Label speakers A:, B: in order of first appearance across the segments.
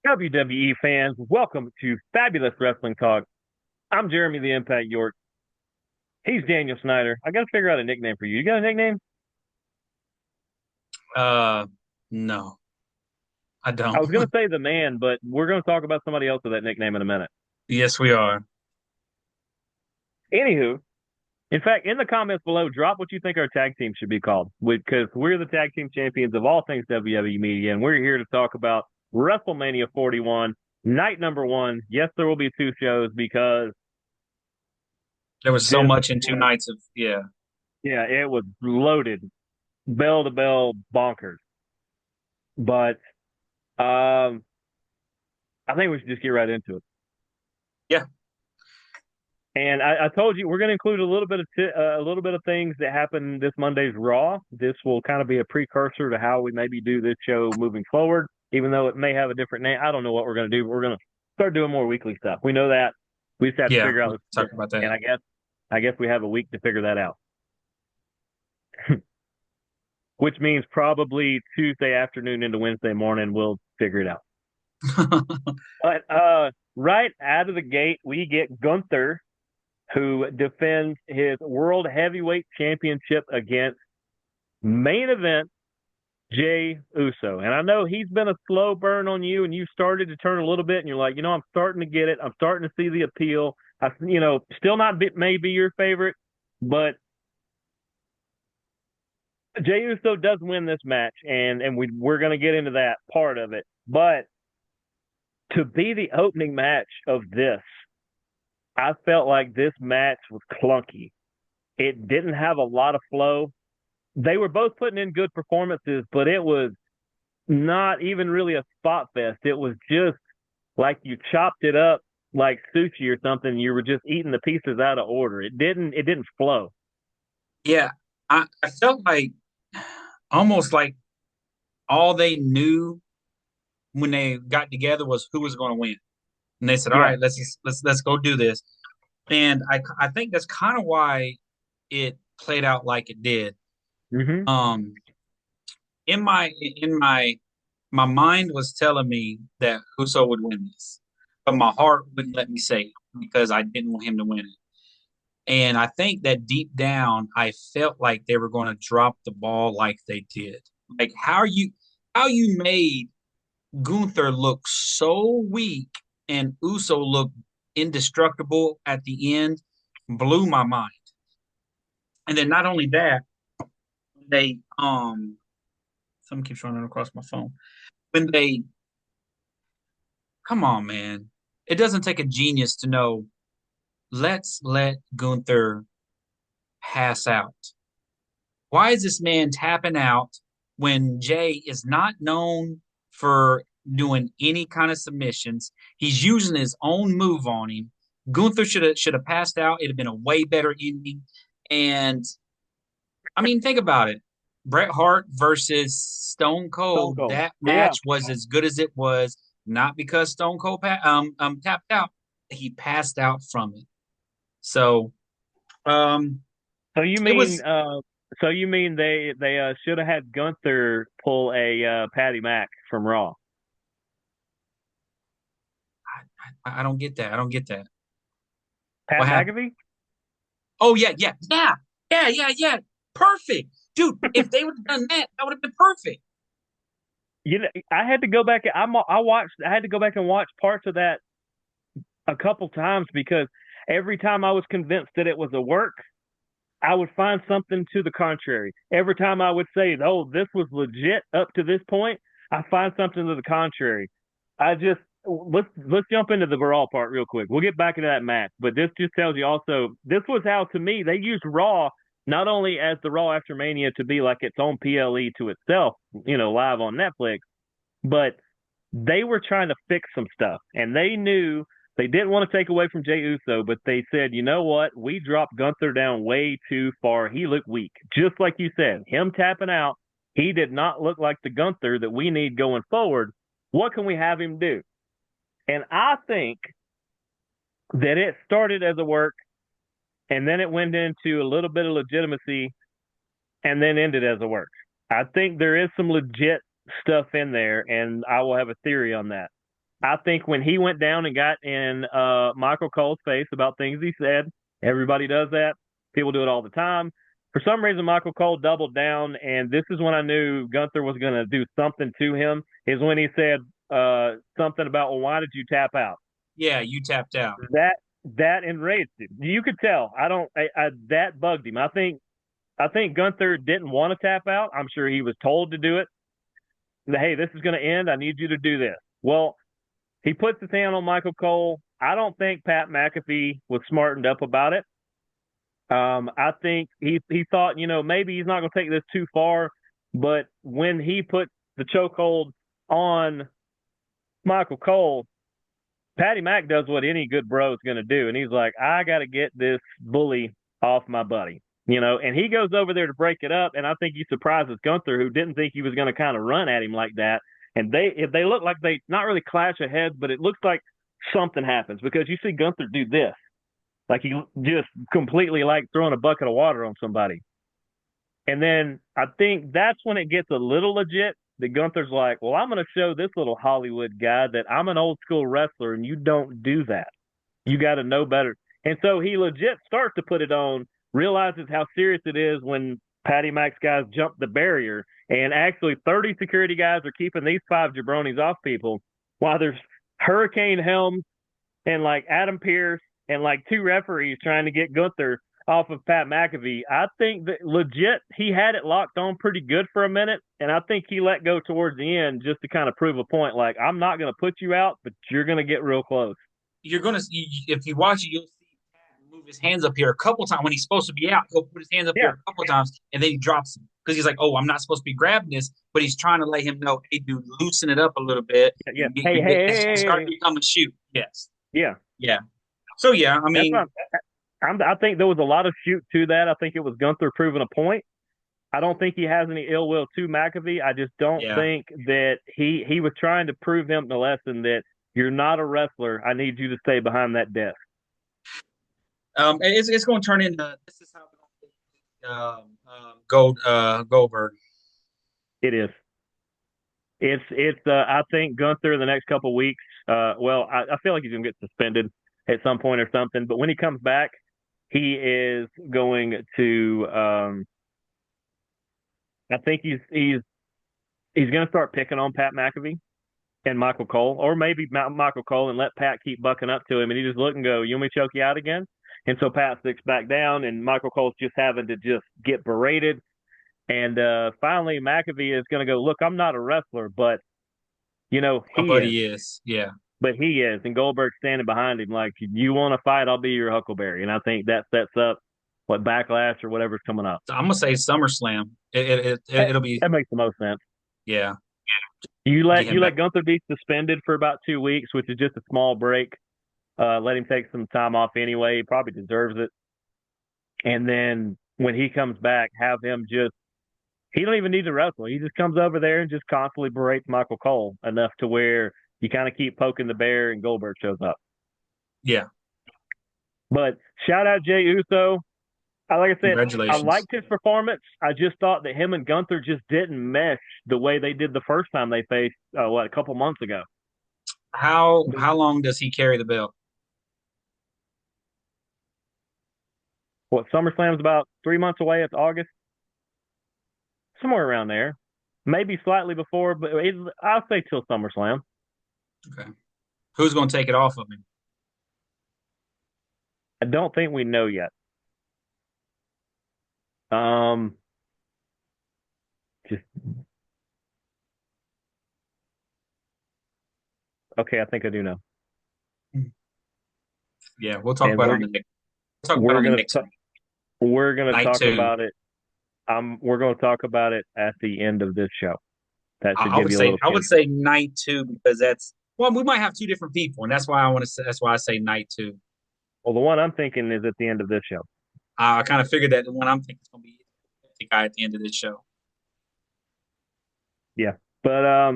A: WWE fans, welcome to Fabulous Wrestling Talk. I'm Jeremy the Impact York. He's Daniel Snyder. I got to figure out a nickname for you. You got a nickname?
B: Uh, no, I
A: I
B: don't.
A: was going to say the man, but we're going to talk about somebody else with that nickname in a minute.
B: Yes, we are.
A: Anywho, in fact, in the comments below, drop what you think our tag team should be called because we're the tag team champions of all things WWE media, and we're here to talk about WrestleMania 41, night number one. Yes, there will be two shows because
B: There was so
A: this
B: much in two
A: was,
B: nights of yeah.
A: yeah, it was loaded, bell to bell bonkers. But I think we should just get right into it.
B: Yeah.
A: And I told you we're going to include a little bit of things that happened this Monday's Raw. This will kind of be a precursor to how we maybe do this show moving forward, even though it may have a different name. I don't know what we're going to do. We're going to start doing more weekly stuff. We know that. We just have to
B: Yeah,
A: figure
B: we'll
A: out
B: talk about that.
A: and I guess we have a week to figure that out, which means probably Tuesday afternoon into Wednesday morning we'll figure it out. But right out of the gate, we get Gunther, who defends his World Heavyweight Championship against main event Jay Uso. And I know he's been a slow burn on you, and you started to turn a little bit, and you're like, I'm starting to get it. I'm starting to see the appeal. Still not maybe your favorite, but Jay Uso does win this match, and we're going to get into that part of it. But to be the opening match of this, I felt like this match was clunky. It didn't have a lot of flow. They were both putting in good performances, but it was not even really a spot fest. It was just like you chopped it up like sushi or something. You were just eating the pieces out of order. It didn't flow.
B: Yeah, I felt like almost like all they knew when they got together was who was going to win, and they said, "All
A: Yeah.
B: right, let's go do this." And I think that's kind of why it played out like it did.
A: Hmm.
B: Um, in my mind was telling me that Huso would win this, but my heart wouldn't let me say it because I didn't want him to win it. And I think that deep down, I felt like they were going to drop the ball like they did. Like how you made Gunther look so weak and Uso look indestructible at the end blew my mind. And then not only that, they something keeps running across my phone. When they come on, man, it doesn't take a genius to know. Let's let Gunther pass out. Why is this man tapping out when Jay is not known for doing any kind of submissions? He's using his own move on him. Gunther should have passed out. It'd have been a way better ending. And I mean, think about it. Bret Hart versus Stone
A: Stone
B: Cold.
A: Cold.
B: That
A: Yeah.
B: match was as good as it was, not because Stone Cold tapped out. He passed out from it. So um,
A: So you
B: it
A: mean
B: was.
A: uh so you mean they should have had Gunther pull a Patty Mac from Raw.
B: I don't get that. I don't get that.
A: Pat
B: What happened?
A: McAfee?
B: Oh yeah, yeah, yeah, yeah, yeah, yeah. Perfect, dude. If they would have done that, that would have been perfect.
A: I had to go back. I had to go back and watch parts of that a couple times because every time I was convinced that it was a work, I would find something to the contrary. Every time I would say, "Oh, this was legit up to this point," I find something to the contrary. I just let's jump into the Baral part real quick. We'll get back into that match, but this just tells you also this was how to me they used Raw not only as the Raw after Mania to be like its own PLE to itself, live on Netflix, but they were trying to fix some stuff, and they knew they didn't want to take away from Jey Uso, but they said, you know what? We dropped Gunther down way too far. He looked weak, just like you said. Him tapping out, he did not look like the Gunther that we need going forward. What can we have him do? And I think that it started as a work, and then it went into a little bit of legitimacy, and then ended as a work. I think there is some legit stuff in there, and I will have a theory on that. I think when he went down and got in Michael Cole's face about things he said, everybody does that. People do it all the time. For some reason, Michael Cole doubled down, and this is when I knew Gunther was going to do something to him. Is when he said something about, "Well, why did you tap out?"
B: Yeah, you tapped out.
A: That that enraged him. You could tell. That bugged him. I think Gunther didn't want to tap out. I'm sure he was told to do it. Hey, this is going to end. I need you to do this. Well, he puts his hand on Michael Cole. I don't think Pat McAfee was smartened up about it. I think he thought, maybe he's not going to take this too far. But when he put the chokehold on Michael Cole, Patty Mack does what any good bro is going to do, and he's like, I got to get this bully off my buddy. And he goes over there to break it up, and I think he surprises Gunther, who didn't think he was going to kind of run at him like that. And they look like they not really clash of heads, but it looks like something happens because you see Gunther do this, like he just completely like throwing a bucket of water on somebody. And then I think that's when it gets a little legit. That Gunther's like, well, I'm going to show this little Hollywood guy that I'm an old school wrestler, and you don't do that. You got to know better. And so he legit starts to put it on, realizes how serious it is when Patty Mac's guys jump the barrier. And actually, 30 security guys are keeping these five jabronis off people while there's Hurricane Helms and like Adam Pierce and like two referees trying to get Gunther off of Pat McAfee. I think that legit he had it locked on pretty good for a minute, and I think he let go towards the end just to kind of prove a point. Like, I'm not going to put you out, but you're going to get real close.
B: You're gonna if you watch it, you'll see Pat move his hands up here a couple times when he's supposed to be out. He'll put his hands up here
A: Yeah,
B: a couple times, and then he drops him because he's like, "Oh, I'm not supposed to be grabbing this," but he's trying to let him know, "Hey, dude, loosen it up a little bit.
A: yeah. Hey, hey, hey, hey,
B: Start
A: hey.
B: becoming shoot." Yes,
A: Yeah.
B: yeah. So yeah, I
A: That's
B: mean,
A: what I think there was a lot of shoot to that. I think it was Gunther proving a point. I don't think he has any ill will to McAfee. I just don't
B: yeah.
A: think that he was trying to prove him the lesson that you're not a wrestler. I need you to stay behind that desk.
B: It's going to turn into this is how Goldberg.
A: It is. It's. I think Gunther in the next couple of weeks. Well, I feel like he's gonna get suspended at some point or something. But when he comes back, he is going to. I think he's going to start picking on Pat McAfee and Michael Cole, or maybe Michael Cole, and let Pat keep bucking up to him, and he just look and go, "You want me to choke you out again?" And so Pat sticks back down, and Michael Cole's just having to just get berated. And finally, McAfee is going to go, "Look, I'm not a wrestler, but
B: Oh,
A: he
B: but
A: is."
B: he is. Yeah.
A: But he is, and Goldberg's standing behind him like, "You want to fight? I'll be your Huckleberry." And I think that sets up what Backlash or whatever's coming up.
B: So I'm gonna say SummerSlam. It'll be
A: That makes the most sense.
B: yeah.
A: You
B: Get
A: let
B: him
A: you
B: back.
A: let Gunther be suspended for about 2 weeks, which is just a small break. Let him take some time off anyway. He probably deserves it. And then when he comes back, have him just he don't even need to wrestle. He just comes over there and just constantly berates Michael Cole enough to where you kind of keep poking the bear and Goldberg shows up.
B: Yeah.
A: But shout out Jay Uso. Like I said, I
B: Congratulations.
A: liked his performance. I just thought that him and Gunther just didn't mesh the way they did the first time they faced, a couple months ago.
B: How long does he carry the belt?
A: What SummerSlam's about 3 months away. It's August, somewhere around there. Maybe slightly before, but I'll say till SummerSlam.
B: Okay. Who's gonna take it off of him?
A: I don't think we know yet. Um, just okay. I think I do know,
B: Yeah, we'll talk
A: and
B: about it on the next. We'll talk about it
A: we're
B: on the
A: gonna
B: next one.
A: we're gonna
B: Night
A: talk
B: two.
A: about it. We're gonna talk about it at the end of this show. That should
B: I
A: give
B: would
A: you a
B: say
A: little
B: I would
A: kick.
B: say night two because that's well, we might have two different people, and that's why I want to say that's why I say night two.
A: Well, the one I'm thinking is at the end of this show.
B: I kind of figured that the one I'm thinking is gonna be the guy at the end of this show.
A: Yeah, but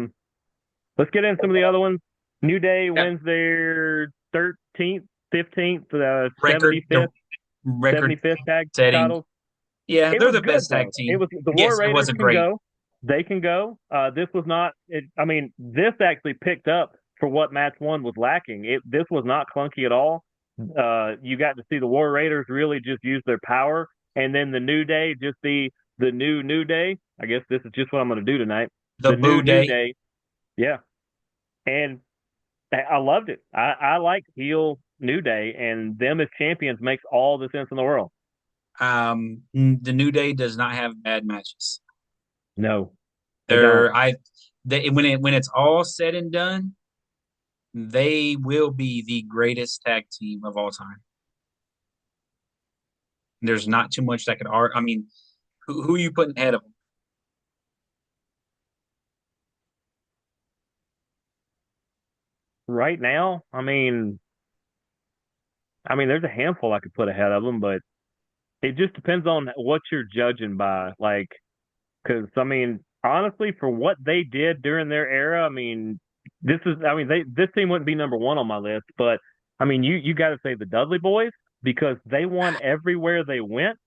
A: let's get in some of the other ones. New Day
B: Yeah.
A: wins their 13th, 15th,
B: Record the
A: 75th,
B: record
A: 75th tag
B: setting.
A: titles.
B: Yeah,
A: It
B: they're
A: was
B: the
A: good
B: best tag
A: though. It
B: team.
A: was the War
B: Yes, it
A: Raiders
B: wasn't
A: can
B: great.
A: go. They can go. This was not. I mean, this actually picked up for what match one was lacking. This was not clunky at all. You got to see the War Raiders really just use their power, and then the New Day just be the New Day. I guess this is just what I'm going to do tonight.
B: The
A: The
B: Boo
A: New
B: Day.
A: Day, yeah, and I loved it. I like heel New Day, and them as champions makes all the sense in the world.
B: The New Day does not have bad matches.
A: No, they don't.
B: They're I they when it's all said and done, they will be the greatest tag team of all time. There's not too much that could art. I mean, who are you putting ahead of them?
A: Right now, there's a handful I could put ahead of them, but it just depends on what you're judging by. Like, because honestly, for what they did during their era, this team wouldn't be number one on my list, but you got to say the Dudley Boys because they won everywhere they went.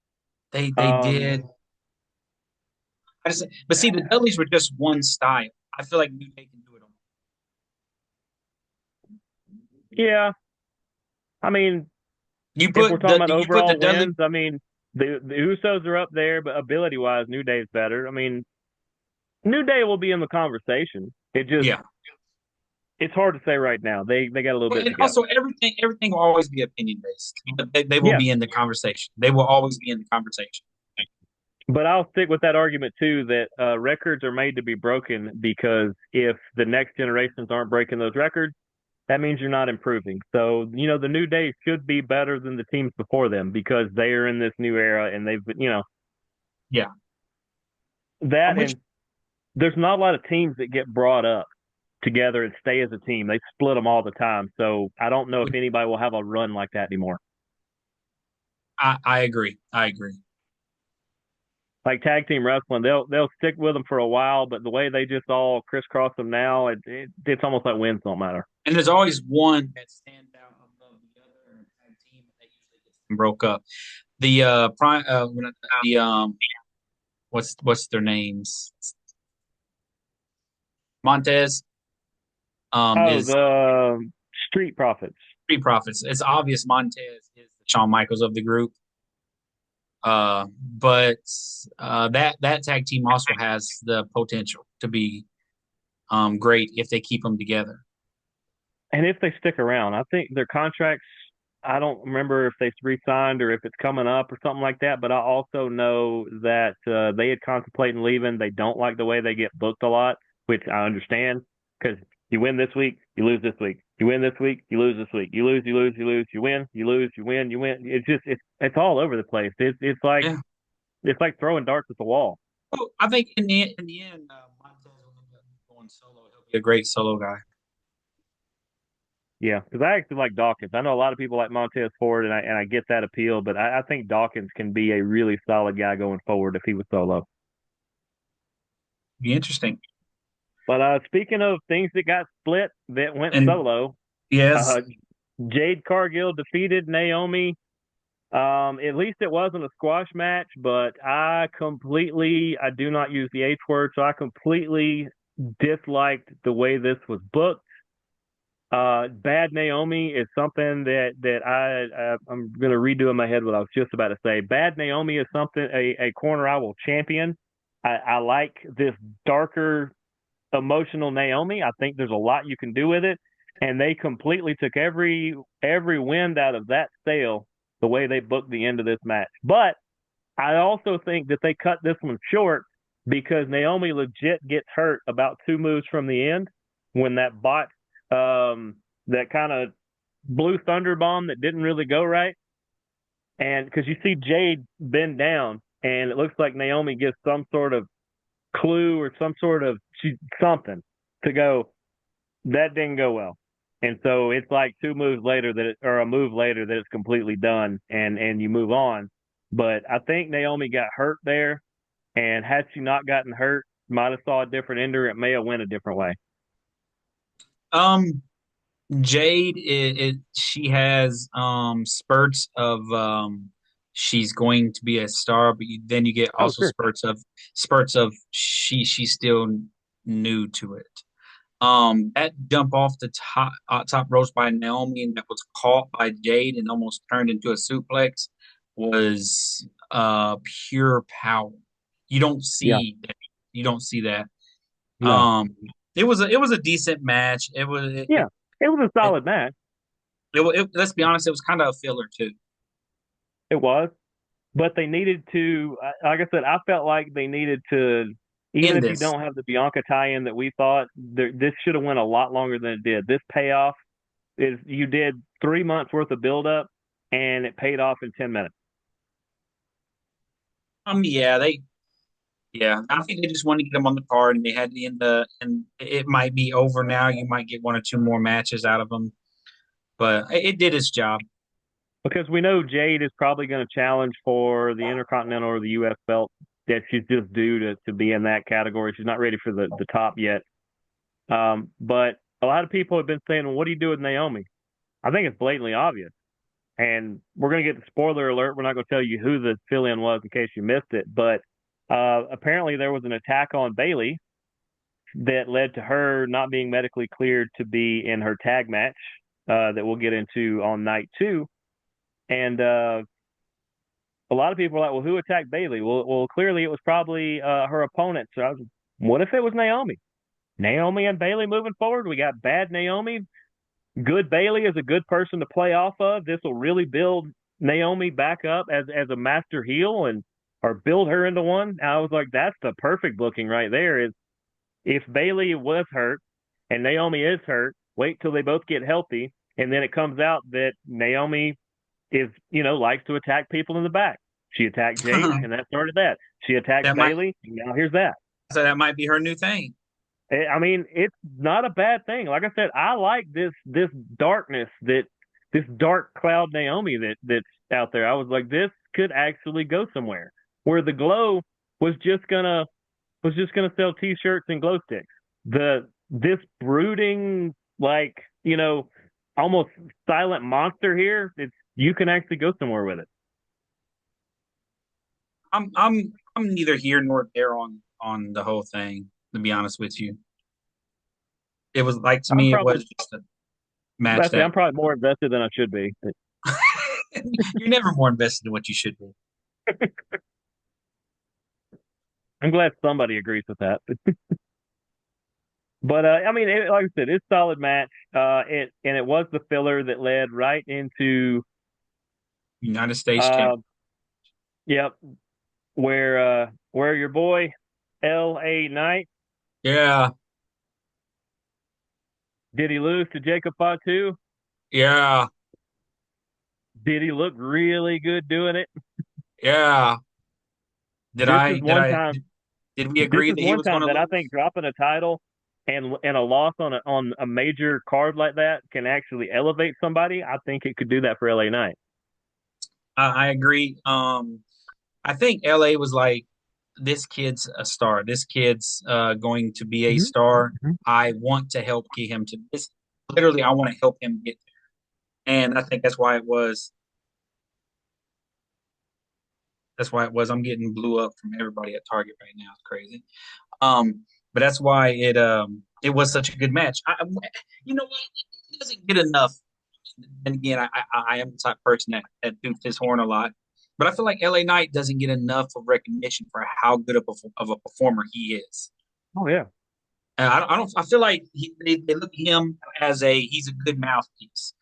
B: They
A: Um,
B: did. But see, the Dudleys were just one style. I feel like New Day can do it all.
A: yeah, I mean,
B: You
A: if we're
B: put
A: talking
B: the
A: about
B: you put the
A: overall
B: Dudley.
A: wins, the Usos are up there, but ability wise, New Day is better. New Day will be in the conversation.
B: Yeah.
A: It's hard to say right now. They got a little
B: Well,
A: bit
B: and
A: to go.
B: also everything will always be opinion based. But they will
A: Yeah,
B: be in the conversation. They will always be in the conversation.
A: but I'll stick with that argument too that records are made to be broken because if the next generations aren't breaking those records, that means you're not improving. So, the New Day should be better than the teams before them because they are in this new era and
B: Yeah.
A: that
B: Which
A: and there's not a lot of teams that get brought up together and stay as a team. They split them all the time. So I don't know if anybody will have a run like that anymore.
B: I agree. I agree.
A: Like tag team wrestling, they'll stick with them for a while, but the way they just all crisscross them now, it's almost like wins don't matter.
B: And there's always one that stands out above the other tag team that usually gets them broke up. The prime the what's their names? Montez
A: Oh,
B: is
A: the Street Profits.
B: Street Profits. It's obvious Montez is the Shawn Michaels of the group. But that tag team also has the potential to be great if they keep them together.
A: And if they stick around, I think their contracts, I don't remember if they've re-signed or if it's coming up or something like that. But I also know that they had contemplating leaving. They don't like the way they get booked a lot, which I understand because you win this week, you lose this week. You win this week, you lose this week. You lose, you lose, you lose. You win, you lose, you win, you win. It's all over the place.
B: Yeah.
A: It's like throwing darts at the wall.
B: Well, I think in the end, Montez will end up going solo. He'll be a great solo guy.
A: Yeah, because I actually like Dawkins. I know a lot of people like Montez Ford, and I get that appeal, but I think Dawkins can be a really solid guy going forward if he was solo.
B: Be interesting.
A: But speaking of things that got split that went
B: And
A: solo,
B: yes,
A: uh, Jade Cargill defeated Naomi. At least it wasn't a squash match, but I do not use the H word, so I completely disliked the way this was booked. Bad Naomi is something I'm gonna redo in my head what I was just about to say. Bad Naomi is something a corner I will champion. I like this darker emotional Naomi. I think there's a lot you can do with it, and they completely took every wind out of that sail the way they booked the end of this match. But I also think that they cut this one short because Naomi legit gets hurt about two moves from the end when that bot that kind of blue thunder bomb that didn't really go right. And because you see Jade bend down, and it looks like Naomi gives some sort of clue or some sort of something to go. That didn't go well, and so it's like two moves later or a move later that it's completely done, and you move on. But I think Naomi got hurt there, and had she not gotten hurt, might have saw a different ender. It may have went a different way.
B: um, Jade, she has spurts of she's going to be a star, but then you get
A: Oh,
B: also
A: sure.
B: spurts of she's still new to it. That jump off the top ropes by Naomi and that was caught by Jade and almost turned into a suplex was pure power. You don't
A: Yeah.
B: see that. You don't see that.
A: No.
B: Um, it was a decent match. It was
A: Yeah. It was a
B: it,
A: solid match.
B: let's be honest, it was kind of a filler too.
A: It was. But they needed to, like I said, I felt like they needed to, even
B: In
A: if you
B: this,
A: don't have the Bianca tie-in that we thought, this should have went a lot longer than it did. This payoff is you did 3 months worth of build-up, and it paid off in 10 minutes.
B: yeah, I think they just wanted to get them on the card, and they had to end and it might be over now. You might get one or two more matches out of them, but it did its job.
A: Because we know Jade is probably going to challenge for the Intercontinental or the U.S. belt that she's just due to be in that category. She's not ready for the top yet. But a lot of people have been saying, well, what do you do with Naomi? I think it's blatantly obvious. And we're going to get the spoiler alert. We're not going to tell you who the fill-in was in case you missed it. But apparently there was an attack on Bayley that led to her not being medically cleared to be in her tag match that we'll get into on night two. And a lot of people are like, well, who attacked Bayley? Well, clearly it was probably her opponent. So what if it was Naomi? Naomi and Bayley moving forward? We got bad Naomi. Good Bayley is a good person to play off of. This will really build Naomi back up as a master heel and or build her into one. I was like, that's the perfect booking right there. Is if Bayley was hurt and Naomi is hurt, wait till they both get healthy, and then it comes out that Naomi is, likes to attack people in the back. She attacked Jade, and that started that. She attacked
B: That might
A: Bayley, and now here's that.
B: that might be her new thing.
A: I mean, it's not a bad thing. Like I said, I like this darkness this dark cloud Naomi that's out there. I was like, this could actually go somewhere. Where the glow was just gonna sell T-shirts and glow sticks. This brooding, like, almost silent monster here. It's you can actually go somewhere with it.
B: I'm neither here nor there on the whole thing. To be honest with you, it was like to
A: I'm
B: me, it
A: probably
B: was just a match
A: Actually,
B: that
A: I'm probably more invested than I should be.
B: you're never more invested in what you should be.
A: I'm glad somebody agrees with that. But I mean, like I said, it's a solid match. It was the filler that led right into
B: United States champ.
A: uh, yep, where your boy L.A. Knight,
B: Yeah,
A: did he lose to Jacob Fatu?
B: yeah,
A: Did he look really good doing it?
B: yeah. Did
A: This
B: I
A: is
B: did
A: one
B: I
A: time.
B: did, did we
A: This
B: agree
A: is
B: that he
A: one
B: was going
A: time
B: to
A: that I
B: lose?
A: think dropping a title and a loss on a major card like that can actually elevate somebody. I think it could do that for LA Knight.
B: I agree. I think LA was like, this kid's a star. This kid's going to be a
A: Mm-hmm.
B: star.
A: Mm-hmm.
B: I want to help get him to this. Literally, I want to help him get there. And I think that's why it was. That's why it was. I'm getting blew up from everybody at Target right now. It's crazy. But that's why it was such a good match. You know what? It doesn't get enough. And again, I am the type of person that toots his horn a lot. But I feel like LA Knight doesn't get enough of recognition for how good of a performer he is.
A: Oh yeah.
B: And I feel like they look at him as he's a good mouthpiece.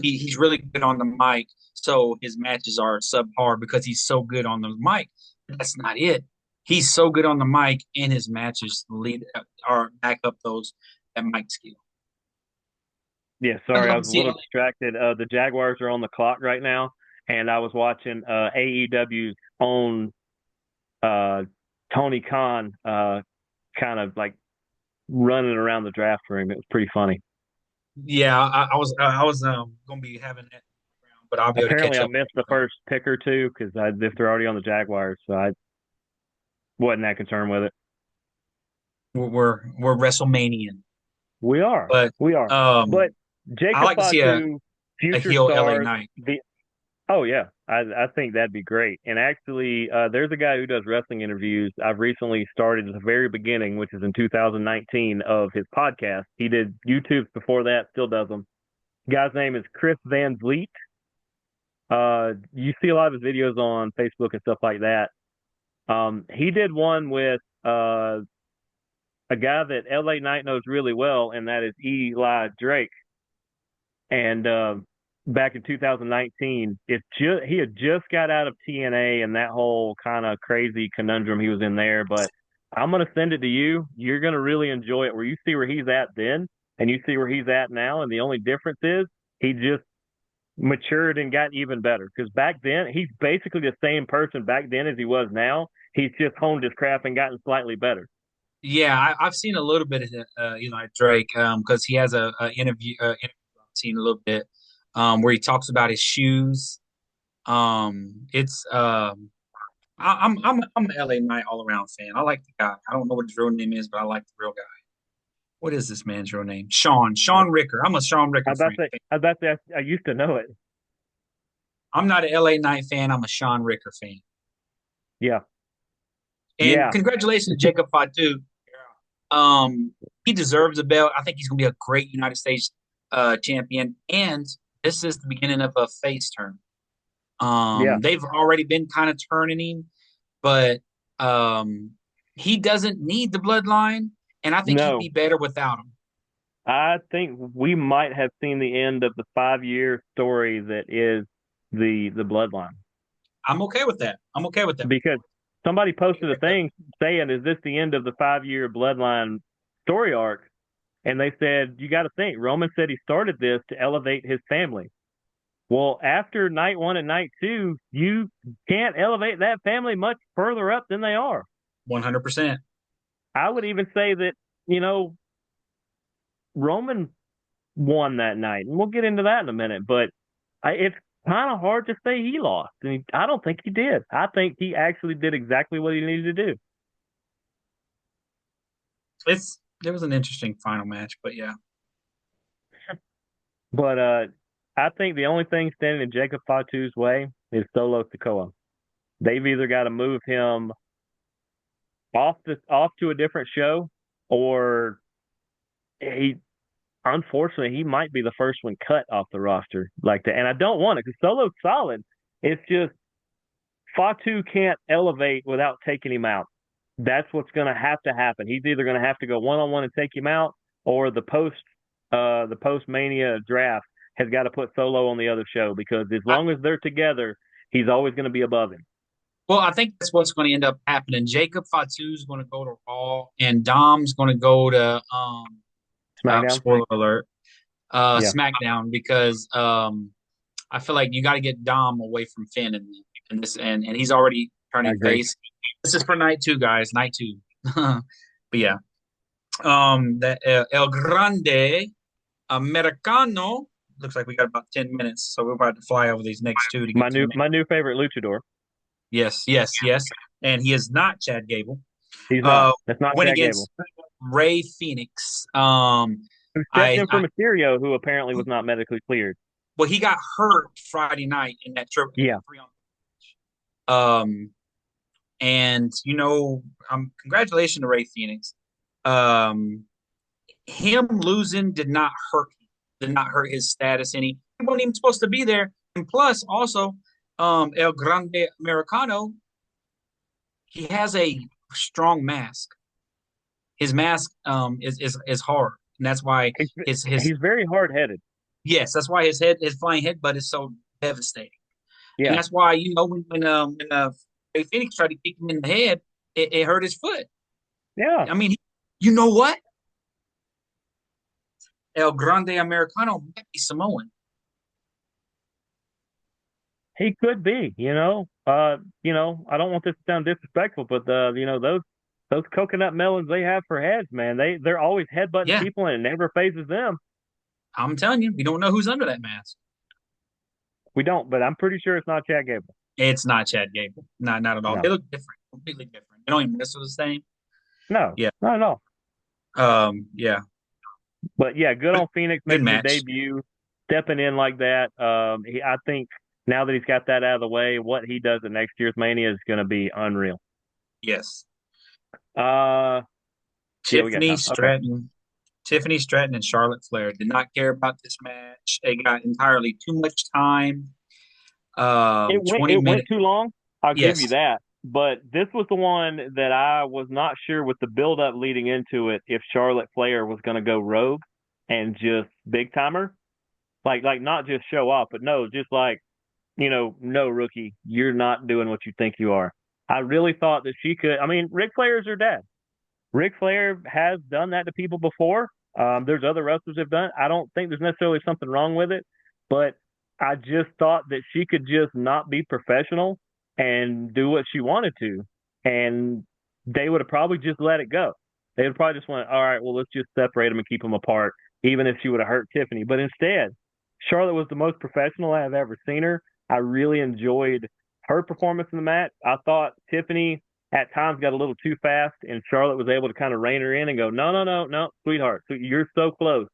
B: He's really good on the mic, so his matches are subpar because he's so good on the mic. But that's not it. He's so good on the mic, and his matches lead or back up that mic skill.
A: Yeah,
B: I
A: sorry, I
B: love to
A: was a
B: see it.
A: little distracted. The Jaguars are on the clock right now, and I was watching AEW's own uh, Tony Khan kind of like running around the draft room. It was pretty funny.
B: Yeah, I was gonna be having that, but I'll be able to
A: Apparently,
B: catch
A: I
B: up.
A: missed the first pick or two because if they're already on the Jaguars, so I wasn't that concerned with it.
B: We're WrestleManian,
A: We are,
B: but
A: we are. But
B: I
A: Jacob
B: like to see a
A: Fatu, future
B: heel LA
A: stars.
B: Knight.
A: Oh yeah, I think that'd be great. And actually, there's a guy who does wrestling interviews. I've recently started at the very beginning, which is in 2019, of his podcast. He did YouTube's before that, still does them. Guy's name is Chris Van Vliet. You see a lot of his videos on Facebook and stuff like that. He did one with a guy that LA Knight knows really well, and that is Eli Drake. And back in 2019, he had just got out of TNA and that whole kind of crazy conundrum he was in there. But I'm gonna send it to you. You're gonna really enjoy it. Where you see where he's at then, and you see where he's at now, and the only difference is he just matured and got even better. Because back then, he's basically the same person back then as he was now. He's just honed his craft and gotten slightly better.
B: Yeah, I've seen a little bit of Eli Drake because he has a interview I've seen a little bit where he talks about his shoes. It's I'm an LA Knight all around fan. I like the guy. I don't know what his real name is, but I like the real guy. What is this man's real name? Sean Ricker. I'm a Sean
A: I
B: Ricker
A: about
B: fan.
A: to, I about to, I used to know it.
B: I'm not an LA Knight fan. I'm a Sean Ricker fan.
A: Yeah,
B: And
A: yeah,
B: congratulations to Jacob Fatu. Um, he deserves a belt. I think he's going to be a great United States champion. And this is the beginning of a face turn.
A: yeah.
B: They've already been kind of turning him, but um, he doesn't need the bloodline, and I think he'd
A: No,
B: be better without him.
A: I think we might have seen the end of the 5 year story that is the bloodline,
B: I'm okay with that. I'm okay with that.
A: because somebody posted a thing saying, "Is this the end of the 5 year bloodline story arc?" And they said, "You got to think. Roman said he started this to elevate his family. Well, after night one and night two, you can't elevate that family much further up than they are."
B: 100%.
A: I would even say that, you know, Roman won that night, and we'll get into that in a minute. But it's kind of hard to say he lost, and I don't think he did. I think he actually did exactly what he needed to do.
B: It was an interesting final match, but yeah.
A: But I think the only thing standing in Jacob Fatu's way is Solo Sikoa. They've either got to move him off to a different show, or he unfortunately he might be the first one cut off the roster like that. And I don't want it because Solo's solid. It's just Fatu can't elevate without taking him out. That's what's going to have to happen. He's either going to have to go one on one and take him out, or the post Mania draft has got to put Solo on the other show, because as
B: I,
A: long as they're together, he's always going to be above him.
B: well, I think that's what's going to end up happening. Jacob Fatu is going to go to Raw, and Dom's going to go to
A: SmackDown,
B: spoiler alert,
A: yeah,
B: SmackDown because I feel like you got to get Dom away from Finn and this and he's already
A: I
B: turning
A: agree.
B: face. This is for night two, guys. Night two. But yeah, the El Grande Americano. Looks like we got about 10 minutes, so we're about to fly over these next two to get to the next.
A: My new favorite luchador.
B: Yes, yes, yes. And he is not Chad Gable.
A: He's not.
B: Uh,
A: That's not
B: went
A: Chad Gable,
B: against Ray Phoenix.
A: who stepped
B: I,
A: in for
B: I
A: Mysterio, who apparently was not medically cleared.
B: well, he got hurt Friday night in that trip.
A: Yeah,
B: Um, and congratulations to Ray Phoenix. Um, him losing did not hurt his status any. He wasn't even supposed to be there. And plus, also, El Grande Americano, he has a strong mask. His mask is hard, and that's why
A: he's
B: his
A: he's very hard headed.
B: yes, that's why his flying headbutt is so devastating. And
A: Yeah,
B: that's why when Ray Phoenix tried to kick him in the head, it hurt his foot.
A: yeah.
B: I mean, you know what? El Grande Americano might be Samoan.
A: He could be. I don't want this to sound disrespectful, but those coconut melons they have for heads, man, they're always headbutting
B: Yeah,
A: people, and it never phases them.
B: I'm telling you, we don't know who's under that mask.
A: We don't, but I'm pretty sure it's not Chad Gable.
B: It's not Chad Gable. Not at all. They
A: No,
B: look different, completely different. They don't even wrestle the same.
A: no,
B: Yeah.
A: not at all.
B: Yeah.
A: But yeah, good on Phoenix
B: Good
A: making his
B: match.
A: debut, stepping in like that. I think Now that he's got that out of the way, what he does at next year's Mania is going to be unreal.
B: Yes.
A: Uh, yeah, we got
B: Tiffany
A: time. Okay.
B: Stratton, Tiffany Stratton and Charlotte Flair did not care about this match. They got entirely too much time.
A: It
B: 20
A: went
B: minutes.
A: too long. I'll give you
B: Yes.
A: that. But this was the one that I was not sure with the build up leading into it if Charlotte Flair was going to go rogue and just big timer, like not just show off, but no, just like no rookie, you're not doing what you think you are. I really thought that she could. I mean, Ric Flair is her dad. Ric Flair has done that to people before. There's other wrestlers have done it. I don't think there's necessarily something wrong with it, but I just thought that she could just not be professional and do what she wanted to, and they would have probably just let it go. They would probably just went, all right, well, let's just separate them and keep them apart, even if she would have hurt Tiffany. But instead, Charlotte was the most professional I have ever seen her. I really enjoyed her performance in the match. I thought Tiffany at times got a little too fast, and Charlotte was able to kind of rein her in and go, no, no, no, no, sweetheart, you're so close.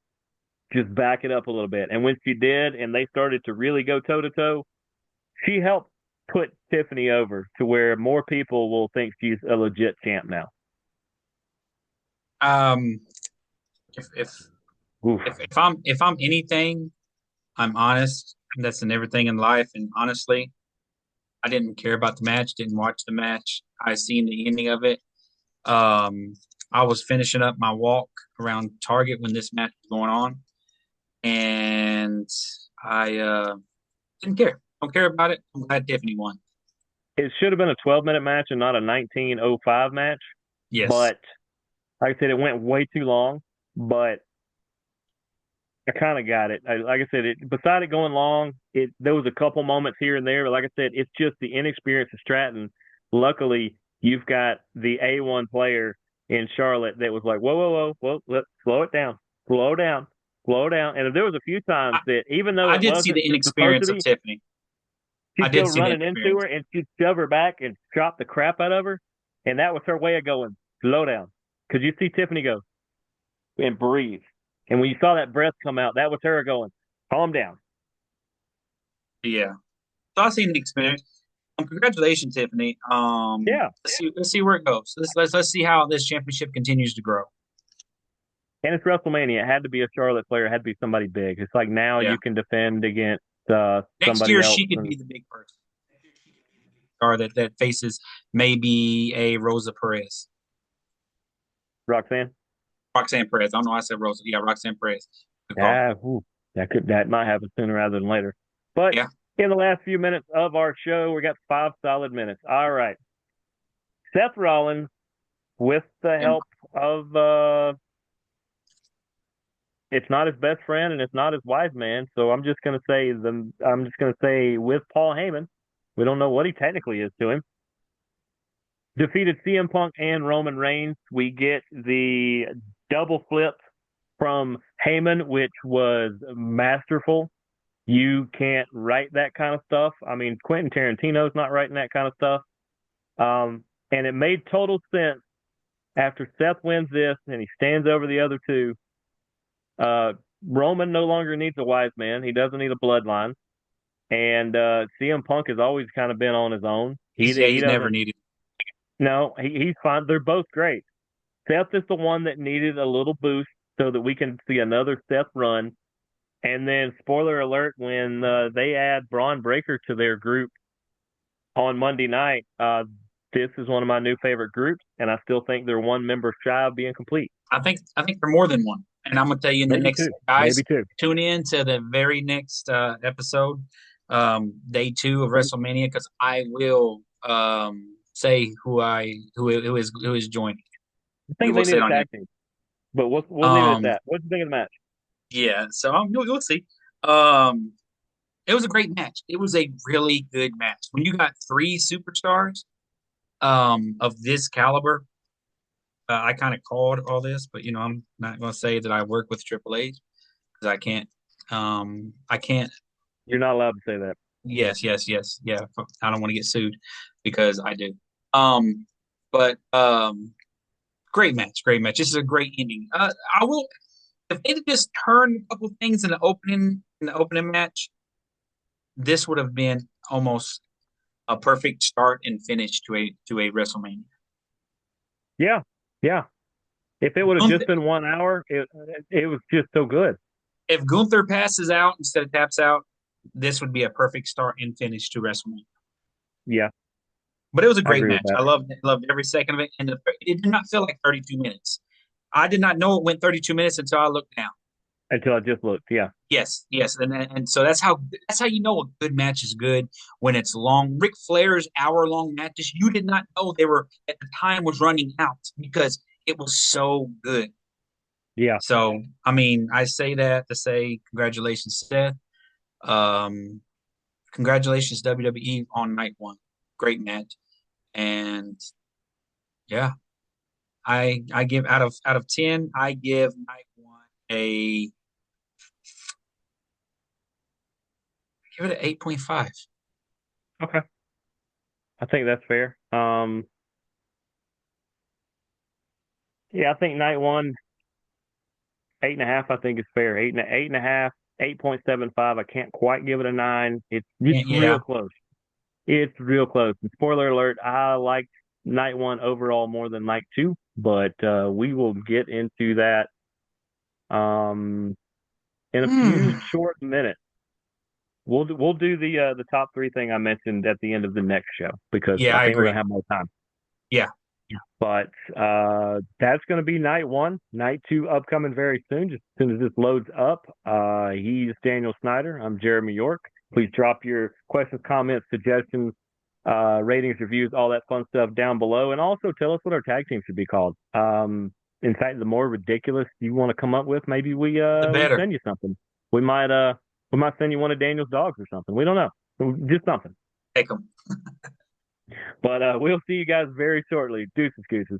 A: Just back it up a little bit. And when she did, and they started to really go toe to toe, she helped put Tiffany over to where more people will think she's a legit champ now.
B: Um, if if
A: Oof.
B: if I'm anything, I'm honest. That's in everything in life. And honestly, I didn't care about the match. Didn't watch the match. I seen the ending of it. Um, I was finishing up my walk around Target when this match was going on, and I didn't care. Don't care about it. I'm glad Tiffany won.
A: It should have been a 12-minute match and not a 19:05 match.
B: Yes,
A: But like I said, it went way too long. But I kind of got it. Like I said, beside it going long, there was a couple moments here and there, but like I said, it's just the inexperience of Stratton. Luckily, you've got the A1 player in Charlotte that was like, whoa, whoa, whoa, whoa, let's slow it down, slow down, slow down. And there was a few times
B: I,
A: that even though
B: I
A: it
B: did see
A: wasn't
B: the
A: supposed to
B: inexperience of
A: be,
B: Tiffany. I
A: she'd go
B: did see the
A: running into
B: inexperience.
A: her and she'd shove her back and chop the crap out of her, and that was her way of going slow down. Because you see Tiffany go and breathe. And when you saw that breath come out, that was her going, calm down.
B: Yeah, so I seen the experience. Congratulations, Tiffany.
A: Yeah.
B: Let's see where it goes. Let's see how this championship continues to grow.
A: And it's WrestleMania. It had to be a Charlotte Flair. It had to be somebody big. It's like now
B: Yeah.
A: you can defend against
B: Next
A: somebody
B: year
A: else.
B: she could
A: And
B: be the big person. Or that faces maybe a Rosa Perez.
A: Roxanne.
B: Roxanne Perez. I don't know why I said Rosa. Yeah, Roxanne Perez. Good call.
A: Ooh, that might happen sooner rather than later. But
B: Yeah.
A: in the last few minutes of our show, we got 5 solid minutes. All right. Seth Rollins, with the
B: And
A: help of it's not his best friend and it's not his wise man. So I'm just gonna say with Paul Heyman. We don't know what he technically is to him. Defeated CM Punk and Roman Reigns. We get the double flip from Heyman, which was masterful. You can't write that kind of stuff. I mean, Quentin Tarantino's not writing that kind of stuff. And it made total sense after Seth wins this and he stands over the other two. Uh, Roman no longer needs a wise man. He doesn't need a bloodline. And CM Punk has always kind of been on his own. He
B: he's never
A: doesn't.
B: needed.
A: No, he's fine. They're both great. Seth is the one that needed a little boost so that we can see another Seth run. And then, spoiler alert, when they add Braun Breaker to their group on Monday night, this is one of my new favorite groups, and I still think they're one member shy of being complete.
B: I think they're more than one. And I'm gonna tell you in the
A: Maybe
B: next
A: two.
B: guys,
A: Maybe two.
B: tune in to the very next episode, day 2 of WrestleMania, because I will say who is joining.
A: I
B: We
A: think
B: will
A: they
B: say
A: need
B: it
A: a
B: on here.
A: tag team, but we'll leave it at
B: Um,
A: that. What do you think of the match?
B: yeah, so you'll see. Um, it was a great match. It was a really good match. When you got three superstars of this caliber, I kind of called all this, but I'm not going to say that I work with Triple H because I can't. I can't.
A: You're not allowed to say that.
B: Yes, yes, yes, yeah. I don't want to get sued because I do. Um, but great match, great match. This is a great ending. I will if they just turn a couple things in the opening match. this would have been almost a perfect start and finish to a WrestleMania.
A: Yeah, yeah. If it would have just
B: Gunther,
A: been 1 hour, it was just so good.
B: if Gunther passes out instead of taps out, this would be a perfect start and finish to WrestleMania.
A: Yeah,
B: But it was a
A: I
B: great
A: agree with
B: match.
A: that.
B: I loved every second of it, and it did not feel like 32 minutes. I did not know it went 32 minutes until I looked down.
A: Until I just looked. Yeah,
B: Yes, yes, and so that's how you know a good match is good when it's long. Ric Flair's hour-long matches, you did not know they were at the time was running out because it was so good.
A: yeah.
B: So, I mean, I say that to say congratulations, Seth. Um, Congratulations, WWE, on night one. Great match, and yeah, I give out of 10, I give night one a give it an 8.5.
A: Okay, I think that's fair. Yeah, I think night one, 8.5. I think is fair. Eight and a half, 8.75. I can't quite give it a 9. It's
B: Yeah,
A: real
B: yeah.
A: close. It's real close. And spoiler alert: I liked night one overall more than night two, but we will get into that um, in a few
B: Hmm.
A: short minutes. We'll do the top three thing I mentioned at the end of the next show because
B: Yeah,
A: I
B: I
A: think we're
B: agree.
A: gonna have more time.
B: Yeah, yeah.
A: But that's going to be night one. Night two upcoming very soon. Just as soon as this loads up. He's Daniel Snyder. I'm Jeremy York. Please drop your questions, comments, suggestions, ratings, reviews, all that fun stuff down below. And also tell us what our tag team should be called. In fact, the more ridiculous you want to come up with, maybe
B: The
A: we
B: better.
A: send you something. We might send you one of Daniel's dogs or something. We don't know. Just something.
B: Take them.
A: But we'll see you guys very shortly. Deuces, gooses.